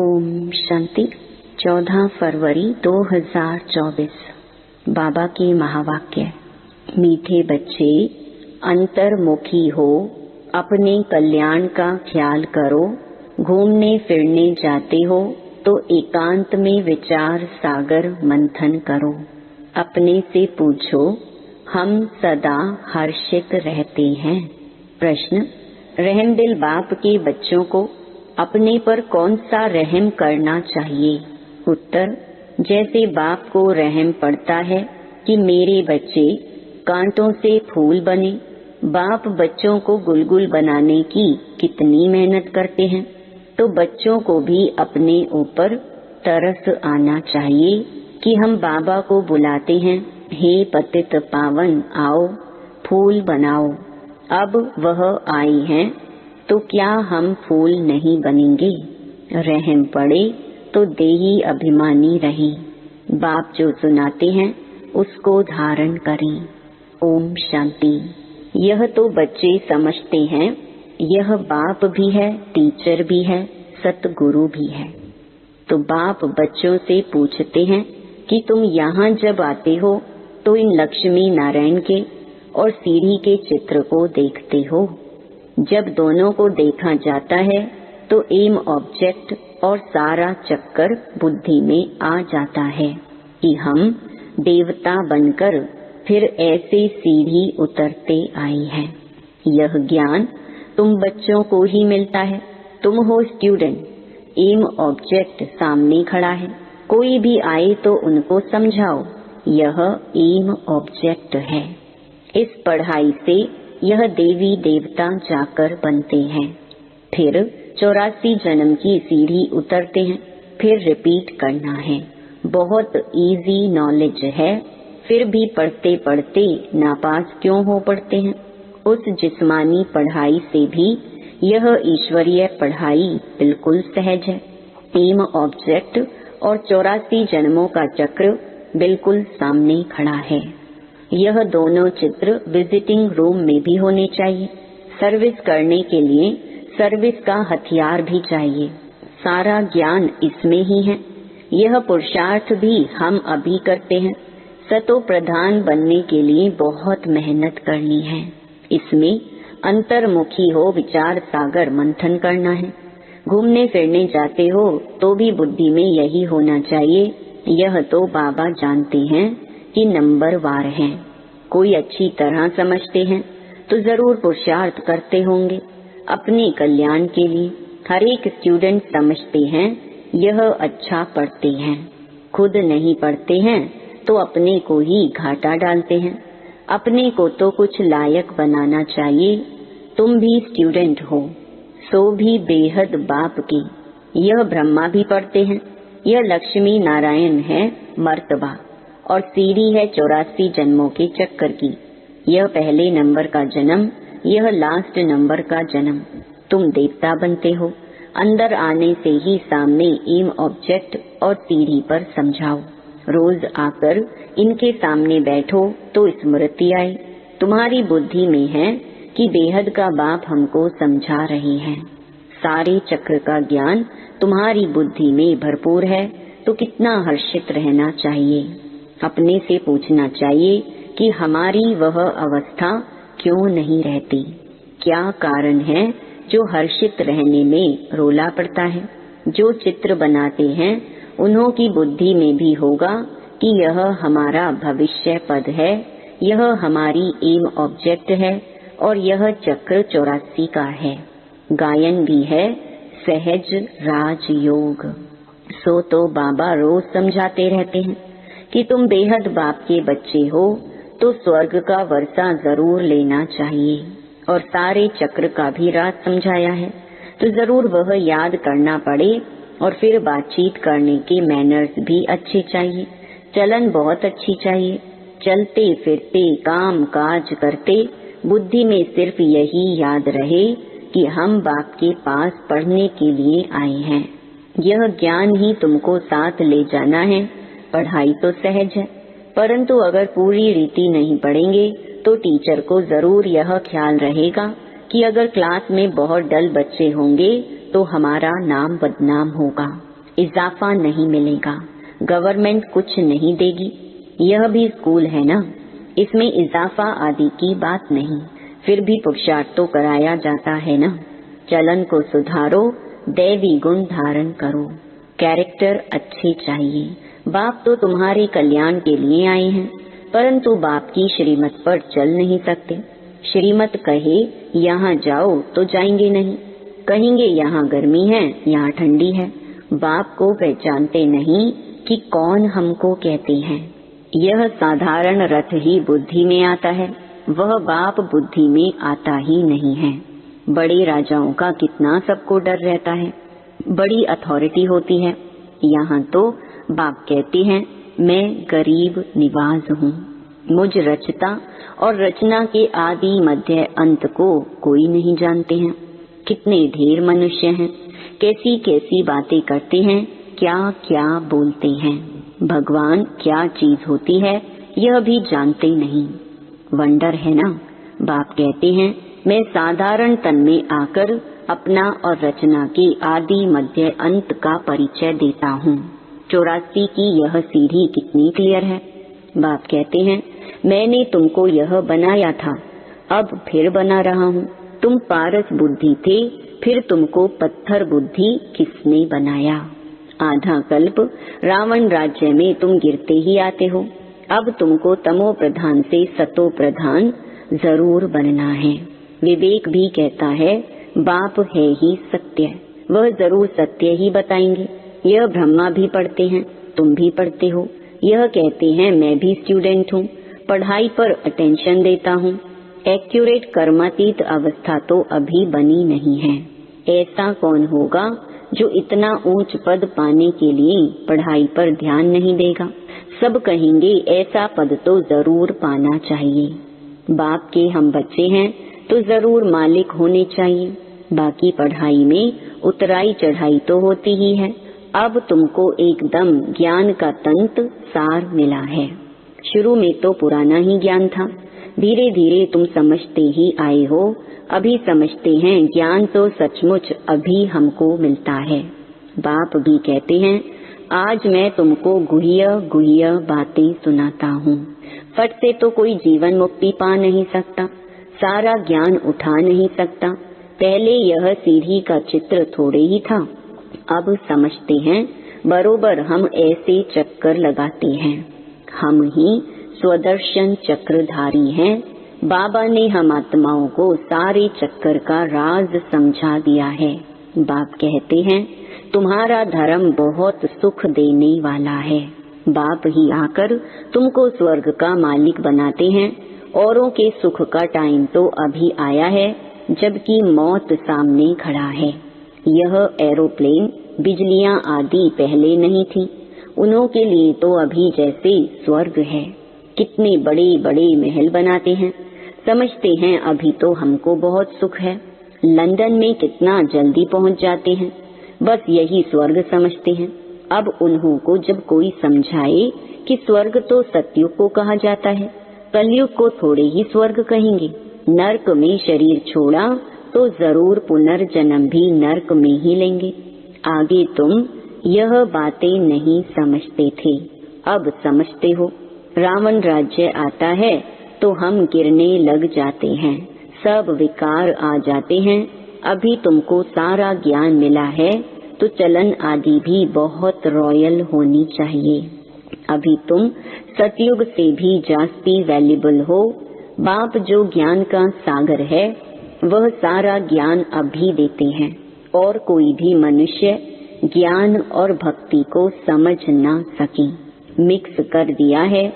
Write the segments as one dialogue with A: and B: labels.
A: ओम शांति। 14 फरवरी 2024। बाबा के महावाक्य। मीठे बच्चे, अंतर्मुखी हो, अपने कल्याण का ख्याल करो। घूमने फिरने जाते हो तो एकांत में विचार सागर मंथन करो। अपने से पूछो, हम सदा हर्षित रहते हैं। प्रश्न: रहमदिल बाप के बच्चों को अपने पर कौन सा रहम करना चाहिए? उत्तर: जैसे बाप को रहम पड़ता है कि मेरे बच्चे कांटों से फूल बने। बाप बच्चों को गुलगुल बनाने की कितनी मेहनत करते हैं, तो बच्चों को भी अपने ऊपर तरस आना चाहिए कि हम बाबा को बुलाते हैं, हे पतित पावन आओ फूल बनाओ। अब वह आई हैं तो क्या हम फूल नहीं बनेंगे? रहम पड़े तो देही अभिमानी रहें। बाप जो सुनाते हैं उसको धारण करें। ओम शांति। यह तो बच्चे समझते हैं, यह बाप भी है, टीचर भी है, सतगुरु भी है। तो बाप बच्चों से पूछते हैं कि तुम यहाँ जब आते हो तो इन लक्ष्मी नारायण के और सीढ़ी के चित्र को देखते हो। जब दोनों को देखा जाता है तो एम ऑब्जेक्ट और सारा चक्कर बुद्धि में आ जाता है कि हम देवता बनकर फिर ऐसे सीढ़ी उतरते आए हैं। यह ज्ञान तुम बच्चों को ही मिलता है। तुम हो स्टूडेंट, एम ऑब्जेक्ट सामने खड़ा है। कोई भी आए तो उनको समझाओ, यह एम ऑब्जेक्ट है। इस पढ़ाई से यह देवी देवता जाकर बनते हैं। फिर 84 जन्म की सीढ़ी उतरते हैं, फिर रिपीट करना है। बहुत इजी नॉलेज है, फिर भी पढ़ते पढ़ते नापास क्यों हो पड़ते हैं? उस जिस्मानी पढ़ाई से भी यह ईश्वरीय पढ़ाई बिल्कुल सहज है। एम ऑब्जेक्ट और 84 जन्मों का चक्र बिल्कुल सामने खड़ा है। यह दोनों चित्र विजिटिंग रूम में भी होने चाहिए। सर्विस करने के लिए सर्विस का हथियार भी चाहिए। सारा ज्ञान इसमें ही है। यह पुरुषार्थ भी हम अभी करते हैं। सतो प्रधान बनने के लिए बहुत मेहनत करनी है। इसमें अंतर्मुखी हो, विचार सागर मंथन करना है। घूमने फिरने जाते हो तो भी बुद्धि में यही होना चाहिए। यह तो बाबा जानते हैं कि नंबर वार हैं। कोई अच्छी तरह समझते हैं तो जरूर पुरुषार्थ करते होंगे अपने कल्याण के लिए। हर एक स्टूडेंट समझते हैं यह अच्छा पढ़ते हैं। खुद नहीं पढ़ते हैं तो अपने को ही घाटा डालते हैं। अपने को तो कुछ लायक बनाना चाहिए। तुम भी स्टूडेंट हो, सो भी बेहद बाप की। यह ब्रह्मा भी पढ़ते हैं। यह लक्ष्मी नारायण है मर्तबा, और सीढ़ी है 84 जन्मों के चक्कर की। यह पहले नंबर का जन्म, यह लास्ट नंबर का जन्म। तुम देवता बनते हो। अंदर आने से ही सामने एम ऑब्जेक्ट और सीढ़ी पर समझाओ। रोज आकर इनके सामने बैठो तो स्मृति आए। तुम्हारी बुद्धि में है कि बेहद का बाप हमको समझा रहे हैं। सारे चक्र का ज्ञान तुम्हारी बुद्धि में भरपूर है, तो कितना हर्षित रहना चाहिए। अपने से पूछना चाहिए कि हमारी वह अवस्था क्यों नहीं रहती? क्या कारण है जो हर्षित रहने में रोला पड़ता है? जो चित्र बनाते हैं उन्हों की बुद्धि में भी होगा कि यह हमारा भविष्य पद है, यह हमारी एम ऑब्जेक्ट है और यह चक्र 84 का है। गायन भी है सहज राजयोग। सो तो बाबा रोज समझाते रहते हैं कि तुम बेहद बाप के बच्चे हो तो स्वर्ग का वर्षा जरूर लेना चाहिए। और सारे चक्र का भी राज समझाया है, तो जरूर वह याद करना पड़े। और फिर बातचीत करने के मैनर्स भी अच्छे चाहिए। चलन बहुत अच्छी चाहिए। चलते फिरते काम काज करते बुद्धि में सिर्फ यही याद रहे कि हम बाप के पास पढ़ने के लिए आए हैं। यह ज्ञान ही तुमको साथ ले जाना है। पढ़ाई तो सहज है, परंतु अगर पूरी रीति नहीं पढ़ेंगे तो टीचर को जरूर यह ख्याल रहेगा कि अगर क्लास में बहुत डल बच्चे होंगे तो हमारा नाम बदनाम होगा। इजाफा नहीं मिलेगा, गवर्नमेंट कुछ नहीं देगी। यह भी स्कूल है ना, इसमें इजाफा आदि की बात नहीं, फिर भी पुरुषार्थ तो कराया जाता है ना। चलन को सुधारो, दैवी गुण धारण करो, कैरेक्टर अच्छे चाहिए। बाप तो तुम्हारे कल्याण के लिए आए हैं, परंतु बाप की श्रीमत पर चल नहीं सकते। श्रीमत कहे यहाँ जाओ तो जाएंगे नहीं, कहेंगे यहाँ गर्मी है, यहाँ ठंडी है। बाप को पहचानते नहीं कि कौन हमको कहते हैं। यह साधारण रथ ही बुद्धि में आता है, वह बाप बुद्धि में आता ही नहीं है। बड़े राजाओं का कितना सबको डर रहता है, बड़ी अथॉरिटी होती है। यहाँ तो बाप कहते हैं मैं गरीब निवाज हूँ, मुझ रचता और रचना के आदि मध्य अंत को कोई नहीं जानते हैं। कितने ढेर मनुष्य हैं, कैसी कैसी बातें करते हैं, क्या क्या बोलते हैं। भगवान क्या चीज होती है यह भी जानते नहीं। वंडर है ना। बाप कहते हैं मैं साधारण तन में आकर अपना और रचना के आदि मध्य अंत का परिचय देता हूँ। 84 की यह सीढ़ी कितनी क्लियर है। बाप कहते हैं मैंने तुमको यह बनाया था, अब फिर बना रहा हूँ। तुम पारस बुद्धि थे, फिर तुमको पत्थर बुद्धि किसने बनाया। आधा कल्प रावण राज्य में तुम गिरते ही आते हो, अब तुमको तमो प्रधान से सतो प्रधान जरूर बनना है। विवेक भी कहता है बाप है ही सत्य, वह जरूर सत्य ही बताएंगे। यह ब्रह्मा भी पढ़ते हैं, तुम भी पढ़ते हो। यह कहते हैं मैं भी स्टूडेंट हूँ, पढ़ाई पर अटेंशन देता हूँ। एक्यूरेट कर्मातीत अवस्था तो अभी बनी नहीं है। ऐसा कौन होगा जो इतना ऊंच पद पाने के लिए पढ़ाई पर ध्यान नहीं देगा। सब कहेंगे ऐसा पद तो जरूर पाना चाहिए। बाप के हम बच्चे हैं तो जरूर मालिक होने चाहिए। बाकी पढ़ाई में उतराई चढ़ाई तो होती ही है। अब तुमको एकदम ज्ञान का तंत सार मिला है। शुरू में तो पुराना ही ज्ञान था, धीरे धीरे तुम समझते ही आए हो। अभी समझते हैं ज्ञान तो सचमुच अभी हमको मिलता है। बाप भी कहते हैं आज मैं तुमको गुह्य गुह्य बातें सुनाता हूँ। फट से तो कोई जीवन मुक्ति पा नहीं सकता, सारा ज्ञान उठा नहीं सकता। पहले यह सीढ़ी का चित्र थोड़े ही था, अब समझते हैं बरोबर हम ऐसे चक्कर लगाते हैं। हम ही स्वदर्शन चक्रधारी हैं। बाबा ने हम आत्माओं को सारे चक्कर का राज समझा दिया है। बाप कहते हैं तुम्हारा धर्म बहुत सुख देने वाला है। बाप ही आकर तुमको स्वर्ग का मालिक बनाते हैं। औरों के सुख का टाइम तो अभी आया है, जबकि मौत सामने खड़ा है। यह एरोप्लेन बिजलियां आदि पहले नहीं थी, उन्हों के लिए तो अभी जैसे स्वर्ग है। कितने बड़े बड़े महल बनाते हैं, समझते हैं अभी तो हमको बहुत सुख है। लंदन में कितना जल्दी पहुंच जाते हैं, बस यही स्वर्ग समझते हैं। अब उन्हों को जब कोई समझाए कि स्वर्ग तो सतयुग को कहा जाता है, कलयुग को थोड़े ही स्वर्ग कहेंगे। नरक में शरीर छोड़ा तो जरूर पुनर्जन्म भी नरक में ही लेंगे। आगे तुम यह बातें नहीं समझते थे, अब समझते हो। रावण राज्य आता है तो हम गिरने लग जाते हैं, सब विकार आ जाते हैं। अभी तुमको सारा ज्ञान मिला है तो चलन आदि भी बहुत रॉयल होनी चाहिए। अभी तुम सतयुग से भी जास्ती वैल्यूबल हो। बाप जो ज्ञान का सागर है वह सारा ज्ञान अभी देते हैं, और कोई भी मनुष्य ज्ञान और भक्ति को समझ ना सके, मिक्स कर दिया है।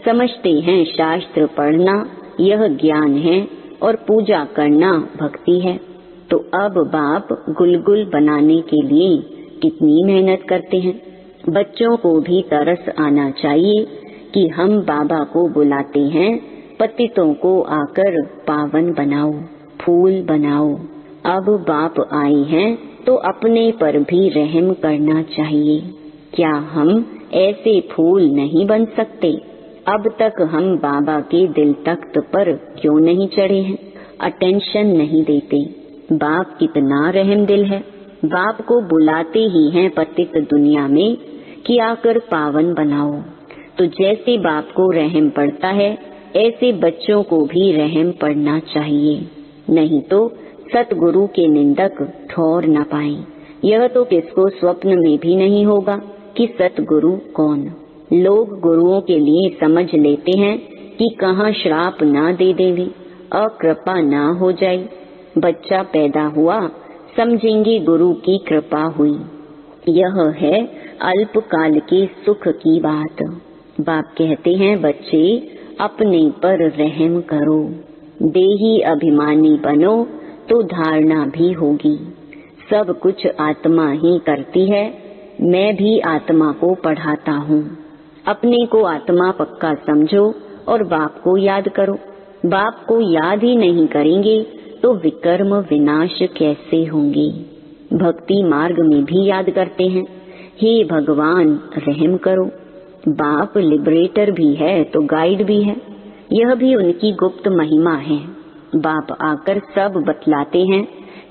A: समझते हैं शास्त्र पढ़ना यह ज्ञान है और पूजा करना भक्ति है। तो अब बाप गुलगुल बनाने के लिए कितनी मेहनत करते हैं। बच्चों को भी तरस आना चाहिए कि हम बाबा को बुलाते हैं, पतितों को आकर पावन बनाओ, फूल बनाओ। अब बाप आए हैं तो अपने पर भी रहम करना चाहिए। क्या हम ऐसे फूल नहीं बन सकते? अब तक हम बाबा के दिल तख्त पर क्यों नहीं चढ़े हैं? अटेंशन नहीं देते। बाप कितना रहम दिल है। बाप को बुलाते ही हैं पतित दुनिया में कि आकर पावन बनाओ। तो जैसे बाप को रहम पड़ता है ऐसे बच्चों को भी रहम पड़ना चाहिए, नहीं तो सतगुरु के निंदक ठौर न पाए। यह तो किसको स्वप्न में भी नहीं होगा कि सतगुरु कौन। लोग गुरुओं के लिए समझ लेते हैं कि कहाँ श्राप ना दे देवे, अकृपा ना हो जाए। बच्चा पैदा हुआ समझेंगे गुरु की कृपा हुई। यह है अल्पकाल के सुख की बात। बाप कहते हैं बच्चे अपने पर रहम करो, देही अभिमानी बनो तो धारणा भी होगी। सब कुछ आत्मा ही करती है, मैं भी आत्मा को पढ़ाता हूँ। अपने को आत्मा पक्का समझो और बाप को याद करो। बाप को याद ही नहीं करेंगे तो विकर्म विनाश कैसे होंगे। भक्ति मार्ग में भी याद करते हैं, हे भगवान रहम करो। बाप लिबरेटर भी है तो गाइड भी है, यह भी उनकी गुप्त महिमा है। बाप आकर सब बतलाते हैं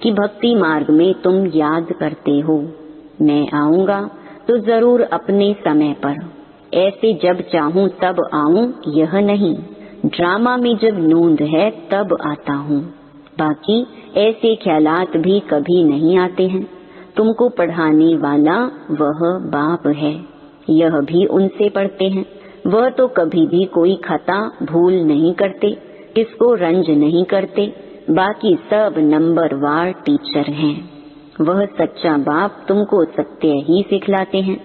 A: कि भक्ति मार्ग में तुम याद करते हो, मैं आऊंगा तो जरूर अपने समय पर, ऐसे जब चाहूं तब आऊं यह नहीं, ड्रामा में जब नूंद है तब आता हूँ। बाकी ऐसे ख्यालात भी कभी नहीं आते हैं। तुमको पढ़ाने वाला वह बाप है, यह भी उनसे पढ़ते हैं। वह तो कभी भी कोई खता भूल नहीं करते, किसको रंज नहीं करते। बाकी सब नंबरवार टीचर हैं। वह सच्चा बाप तुमको सत्य ही सिखलाते हैं।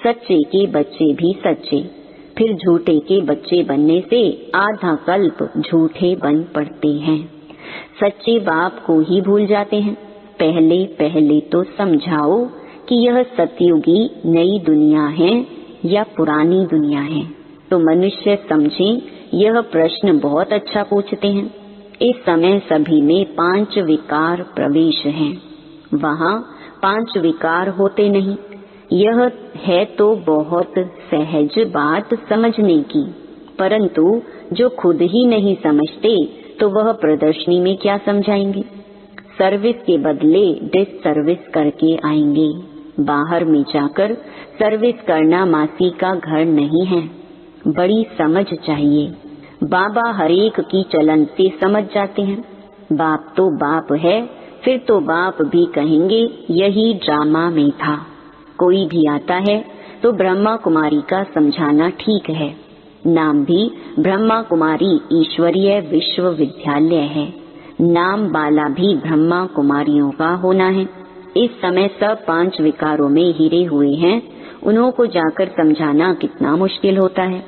A: सच्चे के बच्चे भी सच्चे, फिर झूठे के बच्चे बनने से आधा कल्प झूठे बन पड़ते हैं। सच्चे बाप को ही भूल जाते हैं। पहले पहले तो समझाओ कि यह सतयुगी नई दुनिया है या पुरानी दुनिया है, तो मनुष्य समझें। यह प्रश्न बहुत अच्छा पूछते हैं। इस समय सभी में 5 विकार प्रवेश हैं, वहाँ 5 विकार होते नहीं। यह है तो बहुत सहज बात समझने की, परंतु जो खुद ही नहीं समझते तो वह प्रदर्शनी में क्या समझाएंगे। सर्विस के बदले डिस सर्विस करके आएंगे। बाहर में जाकर सर्विस करना मासी का घर नहीं है, बड़ी समझ चाहिए। बाबा हरेक की चलन से समझ जाते हैं। बाप तो बाप है, फिर तो बाप भी कहेंगे यही ड्रामा में था। कोई भी आता है तो ब्रह्मा कुमारी का समझाना ठीक है। नाम भी ब्रह्मा कुमारी ईश्वरीय विश्वविद्यालय है, नाम वाला भी ब्रह्मा कुमारियों का होना है। इस समय सब 5 विकारों में हिरे हुए हैं, उन्हों को जाकर समझाना कितना मुश्किल होता है।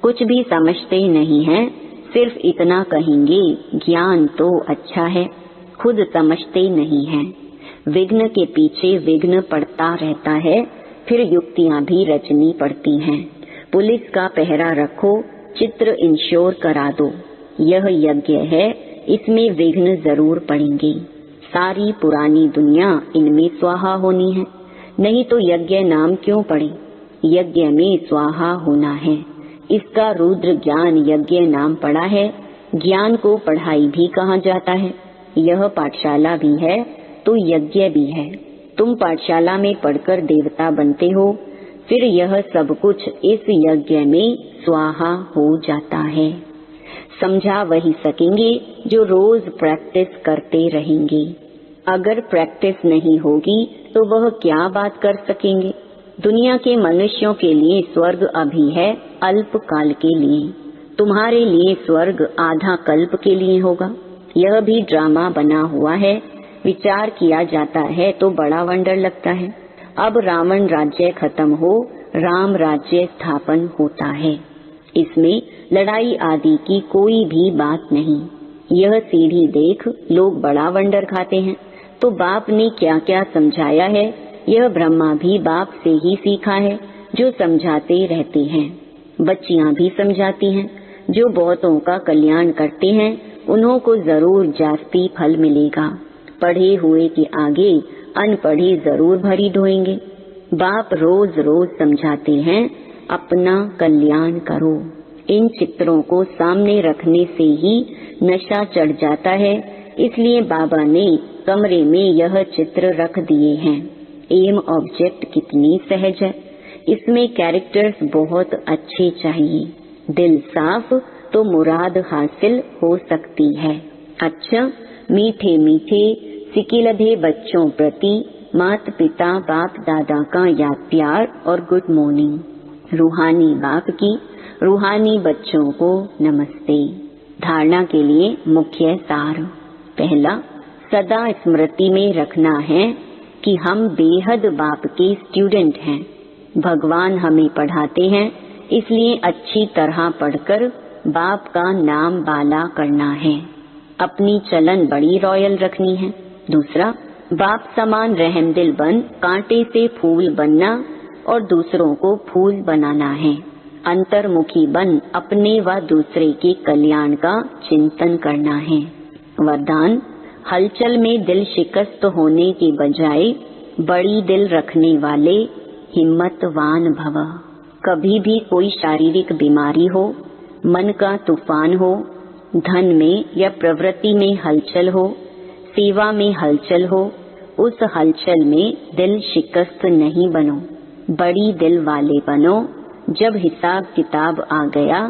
A: कुछ भी समझते नहीं हैं, सिर्फ इतना कहेंगे ज्ञान तो अच्छा है, खुद समझते नहीं हैं। विघ्न के पीछे विघ्न पड़ता रहता है, फिर युक्तियां भी रचनी पड़ती हैं। पुलिस का पहरा रखो, चित्र इंश्योर करा दो, यह यज्ञ है, इसमें विघ्न जरूर पड़ेंगे। सारी पुरानी दुनिया इनमें स्वाहा होनी है, नहीं तो यज्ञ नाम क्यों पड़े। यज्ञ में स्वाहा होना है, इसका रुद्र ज्ञान यज्ञ नाम पड़ा है। ज्ञान को पढ़ाई भी कहा जाता है। यह पाठशाला भी है तो यज्ञ भी है। तुम पाठशाला में पढ़कर देवता बनते हो, फिर यह सब कुछ इस यज्ञ में स्वाहा हो जाता है। समझा वही सकेंगे जो रोज प्रैक्टिस करते रहेंगे। अगर प्रैक्टिस नहीं होगी तो वह क्या बात कर सकेंगे। दुनिया के मनुष्यों के लिए स्वर्ग अभी है अल्प काल के लिए, तुम्हारे लिए स्वर्ग आधा कल्प के लिए होगा। यह भी ड्रामा बना हुआ है, विचार किया जाता है तो बड़ा वंडर लगता है। अब रावण राज्य खत्म हो, राम राज्य स्थापन होता है। इसमें लड़ाई आदि की कोई भी बात नहीं। यह सीढ़ी देख लोग बड़ा वंडर खाते हैं। तो बाप ने क्या क्या समझाया है, यह ब्रह्मा भी बाप से ही सीखा है, जो समझाते रहते हैं। बच्चियां भी समझाती हैं, जो बहुतों का कल्याण करते हैं उन्हों को जरूर जास्ती फल मिलेगा। पढ़े हुए के आगे अनपढ़े जरूर भरी ढोएंगे। बाप रोज रोज समझाते हैं, अपना कल्याण करो। इन चित्रों को सामने रखने से ही नशा चढ़ जाता है, इसलिए बाबा ने कमरे में यह चित्र रख दिए हैं। एम ऑब्जेक्ट कितनी सहज है, इसमें कैरेक्टर्स बहुत अच्छे चाहिए। दिल साफ तो मुराद हासिल हो सकती है। अच्छा, मीठे मीठे सिकिलधे बच्चों प्रति माता पिता बाप दादा का याद प्यार और गुड मॉर्निंग। रूहानी बाप की रूहानी बच्चों को नमस्ते। धारणा के लिए मुख्य सार। पहला, सदा स्मृति में रखना है कि हम बेहद बाप के स्टूडेंट हैं। भगवान हमें पढ़ाते हैं, इसलिए अच्छी तरह पढ़कर बाप का नाम बाला करना है। अपनी चलन बड़ी रॉयल रखनी है। दूसरा, बाप समान रहमदिल बन कांटे से फूल बनना और दूसरों को फूल बनाना है। अंतर्मुखी बन अपने व दूसरे के कल्याण का चिंतन करना है। वरदान, हलचल में दिल शिकस्त होने के बजाय बड़ी दिल रखने वाले हिम्मतवान भव। कभी भी कोई शारीरिक बीमारी हो, मन का तूफान हो, धन में या प्रवृत्ति में हलचल हो, सेवा में हलचल हो, उस हलचल में दिल शिकस्त नहीं बनो, बड़ी दिल वाले बनो। जब हिसाब किताब आ गया,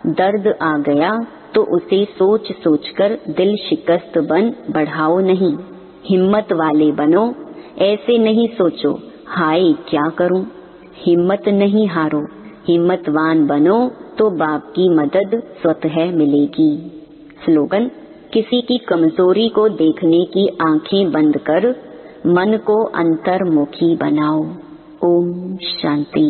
A: दर्द आ गया, तो उसे सोच सोचकर दिल शिकस्त बन बढ़ाओ नहीं, हिम्मत वाले बनो। ऐसे नहीं सोचो हाय क्या करूं, हिम्मत नहीं हारो, हिम्मतवान बनो तो बाप की मदद स्वतः मिलेगी। स्लोगन, किसी की कमजोरी को देखने की आंखें बंद कर मन को अंतर्मुखी बनाओ। ओम शांति।